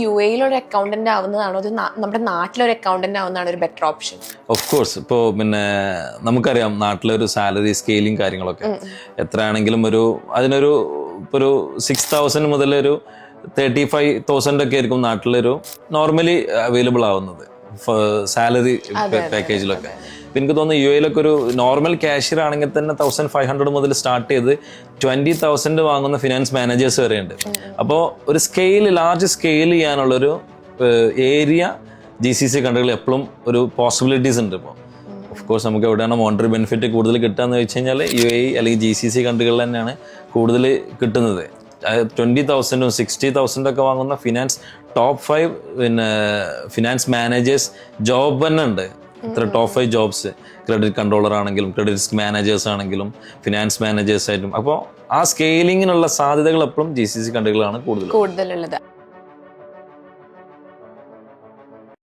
UAE-യിലൊരു accountant ആവുന്നതാണോ അത് നമ്മുടെ നാട്ടിലൊരു അക്കൗണ്ടന്റ് ആവുന്നതാണ് ഒരു ബെറ്റർ ഓപ്ഷൻ? Of course. ഇപ്പോൾ പിന്നെ നമുക്കറിയാം നാട്ടിലൊരു സാലറി സ്കെയിലിംഗ് കാര്യങ്ങളൊക്കെ എത്രയാണെങ്കിലും അതിനൊരു 6,000 മുതൽ ഒരു 35,000 ഒക്കെ ആയിരിക്കും നാട്ടിലൊരു നോർമലി അവൈലബിൾ ആവുന്നത് സാലറി പാക്കേജിലൊക്കെ. അപ്പം എനിക്ക് തോന്നുന്നു UAE-യിലൊക്കെ ഒരു നോർമൽ ക്യാഷ്യർ ആണെങ്കിൽ തന്നെ 1,500 മുതൽ സ്റ്റാർട്ട് ചെയ്ത് 20,000 വാങ്ങുന്ന ഫിനാൻസ് മാനേജേഴ്സ് വരെ ഉണ്ട്. അപ്പോൾ ഒരു ലാർജ് സ്കെയിൽ ചെയ്യാനുള്ളൊരു ഏരിയ GCC കൺട്രികളിൽ എപ്പോഴും ഒരു പോസിബിലിറ്റീസ് ഉണ്ട്. ഇപ്പോൾ ഓഫ് കോഴ്സ് നമുക്ക് എവിടെയാണ് മോണിറ്ററി ബെനിഫിറ്റ് കൂടുതൽ കിട്ടുകയെന്ന് വെച്ച് കഴിഞ്ഞാൽ UAE അല്ലെങ്കിൽ GCC കൺട്രികളിൽ തന്നെയാണ് കൂടുതൽ കിട്ടുന്നത്. 20,000 60,000 ഒക്കെ വാങ്ങുന്ന ടോപ്പ് 5 പിന്നെ ഫിനാൻസ് മാനേജേഴ്സ് ജോബ് തന്നെ ഉണ്ട്. ഇത്ര ടോപ്പ് 5 ജോബ്സ് ക്രെഡിറ്റ് കൺട്രോളർ ആണെങ്കിലും ക്രെഡിറ്റ് റിസ്ക് മാനേജേഴ്സ് ആണെങ്കിലും ഫിനാൻസ് മാനേജേഴ്സ് ആയിട്ടും. അപ്പോൾ ആ സ്കെയിലിങ്ങിനുള്ള സാധ്യതകൾ എപ്പോഴും GCC കൺട്രികളാണ് കൂടുതലുള്ളത്.